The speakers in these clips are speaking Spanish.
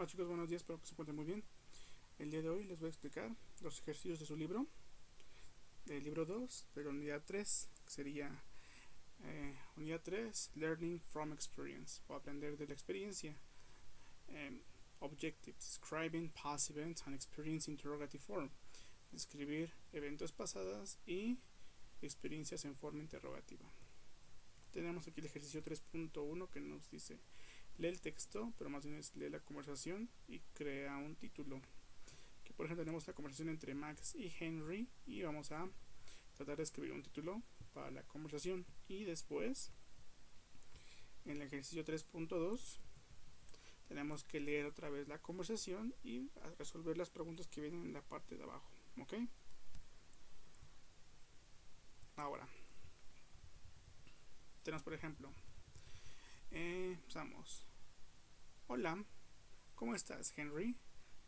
Hola chicos, buenos días, espero que se encuentren muy bien. El día de hoy les voy a explicar los ejercicios de su libro, del libro 2 de la unidad 3, que sería unidad 3, Learning from Experience, o aprender de la experiencia. Objective, Describing past events and experience interrogative form. Describir eventos pasados y experiencias en forma interrogativa. Tenemos aquí el ejercicio 3.1 que nos dice: lee el texto, pero más bien es lee la conversación y crea un título. Que por ejemplo tenemos la conversación entre Max y Henry y vamos a tratar de escribir un título para la conversación. Y después, en el ejercicio 3.2, tenemos que leer otra vez la conversación y resolver las preguntas que vienen en la parte de abajo. ¿Ok? Ahora, tenemos por ejemplo, empezamos. Hola, ¿cómo estás, Henry?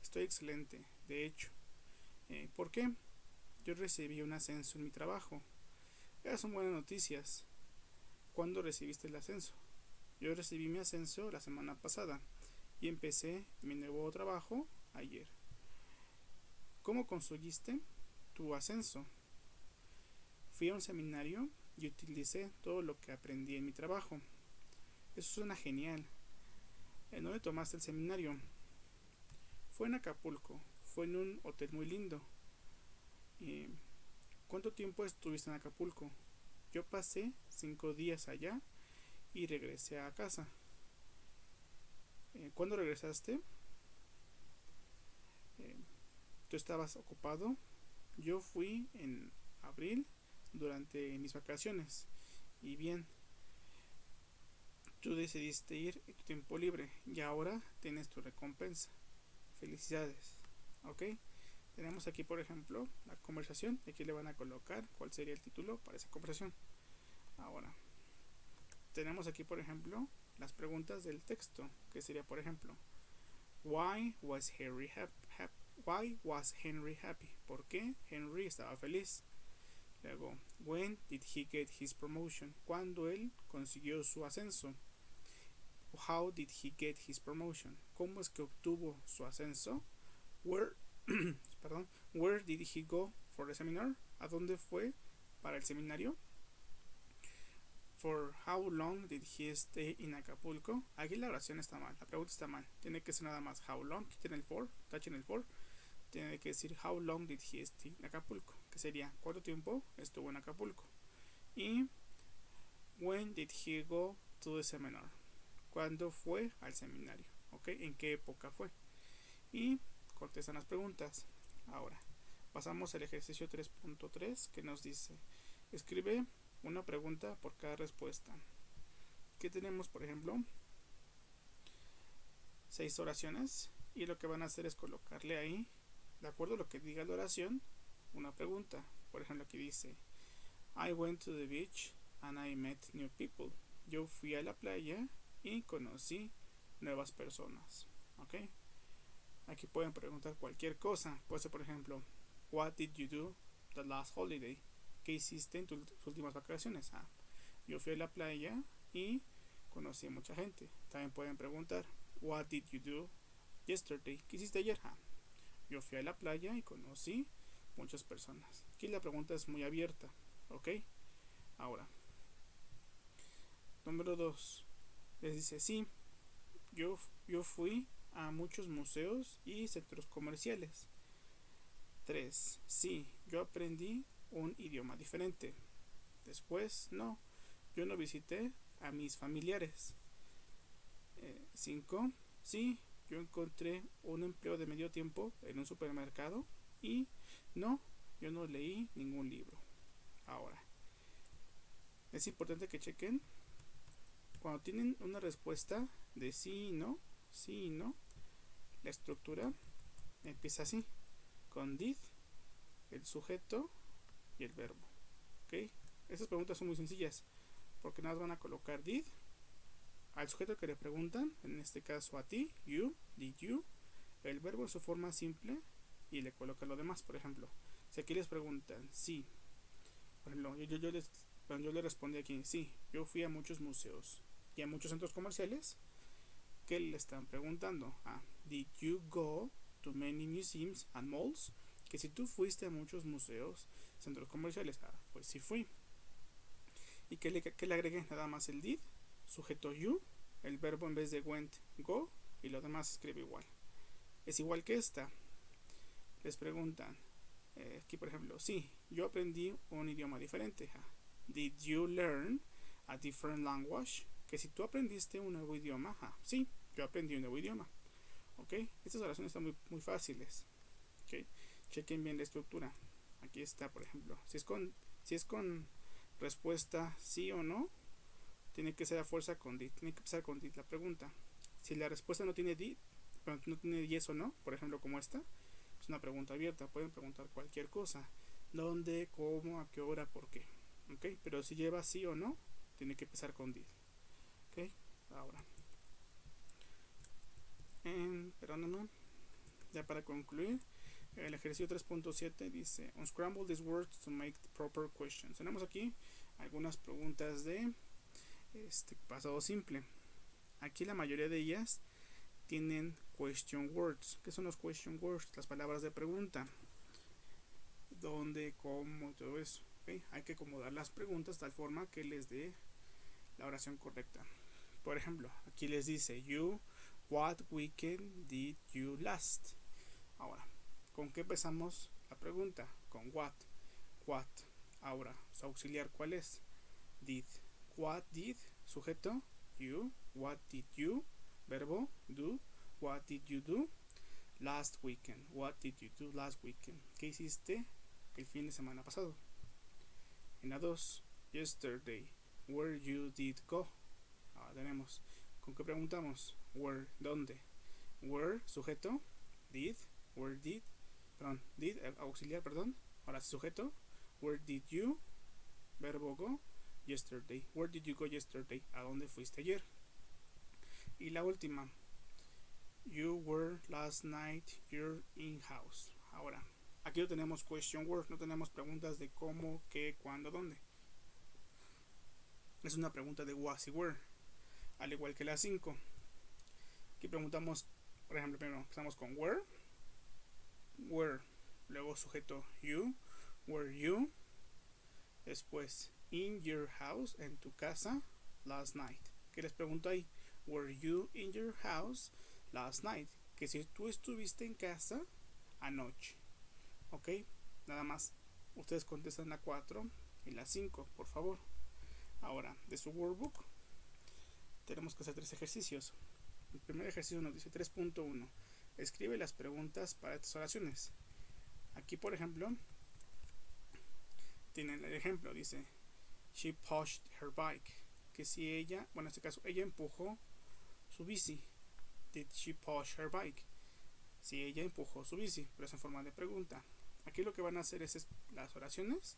Estoy excelente, de hecho. ¿Por qué? Yo recibí un ascenso en mi trabajo. Esas son buenas noticias. ¿Cuándo recibiste el ascenso? Yo recibí mi ascenso la semana pasada y empecé mi nuevo trabajo ayer. ¿Cómo conseguiste tu ascenso? Fui a un seminario y utilicé todo lo que aprendí en mi trabajo. Eso suena genial. ¿Dónde tomaste el seminario? Fue en Acapulco. Fue en un hotel muy lindo. ¿Cuánto tiempo estuviste en Acapulco? Yo pasé 5 días allá y regresé a casa. ¿Cuándo regresaste? ¿Tú estabas ocupado? Yo fui en abril durante mis vacaciones. Y bien, tú decidiste ir en tu tiempo libre y ahora tienes tu recompensa. Felicidades. ¿Ok? Tenemos aquí por ejemplo la conversación. Aquí le van a colocar cuál sería el título para esa conversación. Ahora, tenemos aquí por ejemplo las preguntas del texto, que sería por ejemplo: Why was Henry happy? ¿Por qué Henry estaba feliz? Luego, when did he get his promotion? ¿Cuándo él consiguió su ascenso? How did he get his promotion? ¿Cómo es que obtuvo su ascenso? Where Where did he go for the seminar? ¿A dónde fue para el seminario? For how long did he stay in Acapulco? Aquí la oración está mal, la pregunta está mal. Tiene que ser nada más how long, quiten el for, tachen el for. Tiene que decir how long did he stay in Acapulco, que sería cuánto tiempo estuvo en Acapulco. Y when did he go to the seminar? ¿Cuándo fue al seminario? ¿Ok? ¿En qué época fue? Y contestan las preguntas. Ahora, pasamos al ejercicio 3.3 que nos dice: escribe una pregunta por cada respuesta. ¿Qué tenemos? Por ejemplo, 6 oraciones y lo que van a hacer es colocarle ahí, de acuerdo a lo que diga la oración, una pregunta. Por ejemplo, aquí dice: I went to the beach and I met new people. Yo fui a la playa y conocí nuevas personas. ¿Ok? Aquí pueden preguntar cualquier cosa. Puede ser, por ejemplo, What did you do the last holiday? ¿Qué hiciste en tus últimas vacaciones? Yo fui a la playa y conocí a mucha gente. También pueden preguntar What did you do yesterday? ¿Qué hiciste ayer? Yo fui a la playa y conocí muchas personas. Aquí la pregunta es muy abierta. ¿Ok? Ahora, número 2. Les dice: sí, yo fui a muchos museos y centros comerciales. 3. Sí, yo aprendí un idioma diferente. Después, no, yo no visité a mis familiares. 5. Sí, yo encontré un empleo de medio tiempo en un supermercado. Y no, yo no leí ningún libro. Ahora, es importante que chequen cuando tienen una respuesta de sí y no, la estructura empieza así, con did, el sujeto y el verbo. ¿Ok? Estas preguntas son muy sencillas porque nada más van a colocar did al sujeto que le preguntan, en este caso a ti, you, did you, el verbo en su forma simple y le colocan lo demás. Por ejemplo, si aquí les preguntan sí, por ejemplo, yo le respondí aquí: sí, yo fui a muchos museos y a muchos centros comerciales. ¿Qué le están preguntando? did you go to many museums and malls? Que si tú fuiste a muchos museos, centros comerciales. Pues sí fui. ¿Y qué le agregué? Nada más el did, sujeto you, el verbo en vez de went, go, y lo demás escribe igual. Es igual que esta. Les preguntan, aquí por ejemplo, sí, yo aprendí un idioma diferente. Did you learn a different language? Que si tú aprendiste un nuevo idioma, sí, yo aprendí un nuevo idioma. ¿Ok? Estas oraciones están muy fáciles. ¿Ok? Chequen bien la estructura. Aquí está, por ejemplo, si es con respuesta sí o no, tiene que ser a fuerza con did. Tiene que empezar con did la pregunta. Si la respuesta no tiene did, no tiene yes o no, por ejemplo como esta, es una pregunta abierta. Pueden preguntar cualquier cosa. ¿Dónde? ¿Cómo? ¿A qué hora? ¿Por qué? ¿Ok? Pero si lleva sí o no, tiene que empezar con did. ¿Ok? Ahora. Perdóname. Ya para concluir, el ejercicio 3.7 dice: unscramble these words to make the proper questions. Tenemos aquí algunas preguntas de pasado simple. Aquí la mayoría de ellas tienen question words. ¿Qué son los question words? Las palabras de pregunta. ¿Dónde? ¿Cómo? Todo eso. ¿Okay? Hay que acomodar las preguntas de tal forma que les dé la oración correcta. Por ejemplo, aquí les dice what weekend did you last? Ahora, ¿con qué empezamos la pregunta? Con what. Ahora, su auxiliar, ¿cuál es? Did. What did, sujeto, you. What did you, verbo, do. What did you do last weekend? What did you do last weekend? ¿Qué hiciste el fin de semana pasado? En la 2, yesterday, where you did go. Ahora tenemos, ¿con qué preguntamos? Where, ¿dónde? Where, sujeto, did, where did, did, auxiliar, ahora sujeto, where did you, verbo go, yesterday, where did you go yesterday? ¿A dónde fuiste ayer? Y la última, you were last night, you're in house. Ahora, aquí no tenemos question words, no tenemos preguntas de cómo, qué, cuándo, dónde. Es una pregunta de was y where, al igual que la 5. Aquí preguntamos, por ejemplo, primero empezamos con where, luego sujeto you, were you, después in your house, en tu casa, last night. ¿Qué les pregunto ahí? Were you in your house last night? Que si tú estuviste en casa anoche. ¿Ok? Nada más. Ustedes contestan la 4 y la 5, por favor. Ahora, de su workbook, tenemos que hacer 3 ejercicios. El primer ejercicio nos dice 3.1. Escribe las preguntas para estas oraciones. Aquí, por ejemplo, tienen el ejemplo. Dice, she pushed her bike. Que si ella, bueno, en este caso, ella empujó su bici. Did she push her bike? Si ella empujó su bici, pero es en forma de pregunta. Aquí lo que van a hacer es las oraciones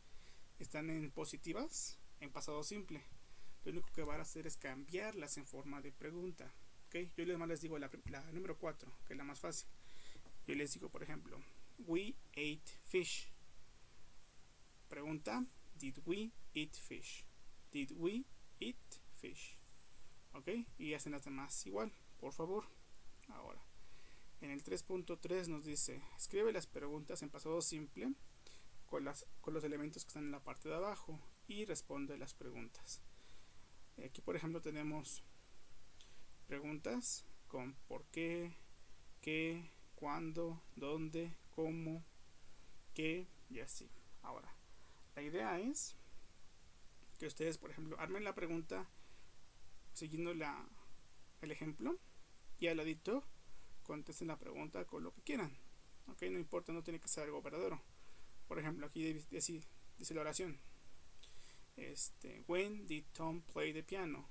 están en positivas, en pasado simple. Lo único que van a hacer es cambiarlas en forma de pregunta. ¿Okay? Yo les digo la número 4, que es la más fácil. Yo les digo, por ejemplo, we ate fish. Pregunta, did we eat fish? Did we eat fish? ¿Ok? Y hacen las demás igual, por favor. Ahora, en el 3.3 nos dice, escribe las preguntas en pasado simple con los elementos que están en la parte de abajo y responde las preguntas. Aquí, por ejemplo, tenemos preguntas con por qué, cuándo, dónde, cómo, qué y así. Ahora, la idea es que ustedes, por ejemplo, armen la pregunta siguiendo el ejemplo y al ladito contesten la pregunta con lo que quieran. Ok, no importa, no tiene que ser algo verdadero. Por ejemplo, aquí dice la oración. When did Tom play the piano?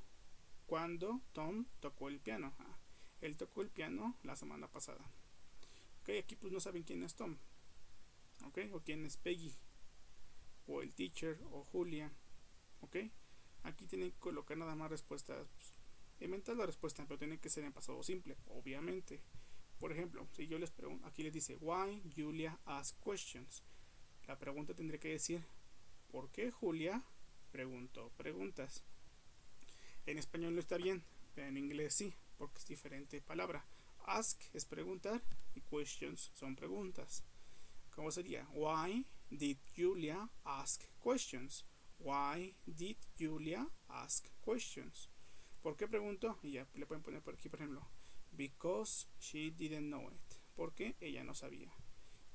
¿Cuándo Tom tocó el piano? Él tocó el piano la semana pasada. Ok, aquí pues no saben quién es Tom. Ok, o quién es Peggy. O el teacher, o Julia. Ok, aquí tienen que colocar nada más respuestas. Pues, inventar la respuesta, pero tiene que ser en pasado simple, obviamente. Por ejemplo, si yo les pregunto, aquí les dice, why Julia asks questions. La pregunta tendría que decir, ¿por qué Julia preguntó preguntas? En español no está bien, pero en inglés sí, porque es diferente palabra. Ask es preguntar y questions son preguntas. ¿Cómo sería? Why did Julia ask questions? Why did Julia ask questions? ¿Por qué preguntó? Y ya le pueden poner por aquí, por ejemplo, because she didn't know it. Porque ella no sabía.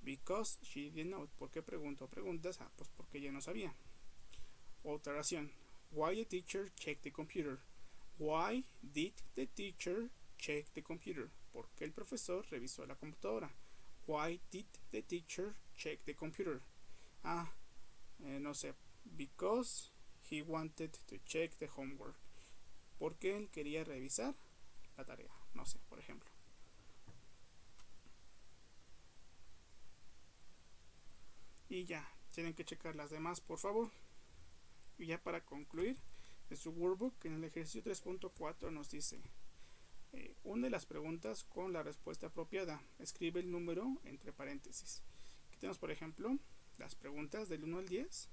Because she didn't know it. ¿Por qué preguntó? Preguntas, pues porque ella no sabía. Otra oración. Why the teacher checked the computer? Why did the teacher check the computer? ¿Por qué el profesor revisó la computadora? Why did the teacher check the computer? No sé. Because he wanted to check the homework. Porque él quería revisar la tarea. No sé, por ejemplo. Y ya, tienen que checar las demás, por favor. Y ya para concluir, en su workbook, en el ejercicio 3.4 nos dice: une las preguntas con la respuesta apropiada. Escribe el número entre paréntesis. Aquí tenemos, por ejemplo, las preguntas del 1 al 10.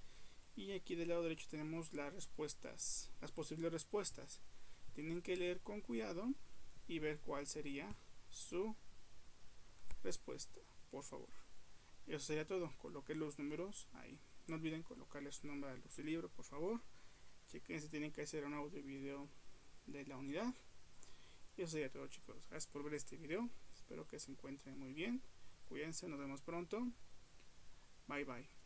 Y aquí del lado derecho tenemos las respuestas, las posibles respuestas. Tienen que leer con cuidado y ver cuál sería su respuesta, por favor. Eso sería todo. Coloquen los números ahí. No olviden colocarle su nombre al libro, por favor. Chequen si tienen que hacer un audio y video de la unidad. Y eso sería todo, chicos. Gracias por ver este video. Espero que se encuentren muy bien. Cuídense, nos vemos pronto. Bye bye.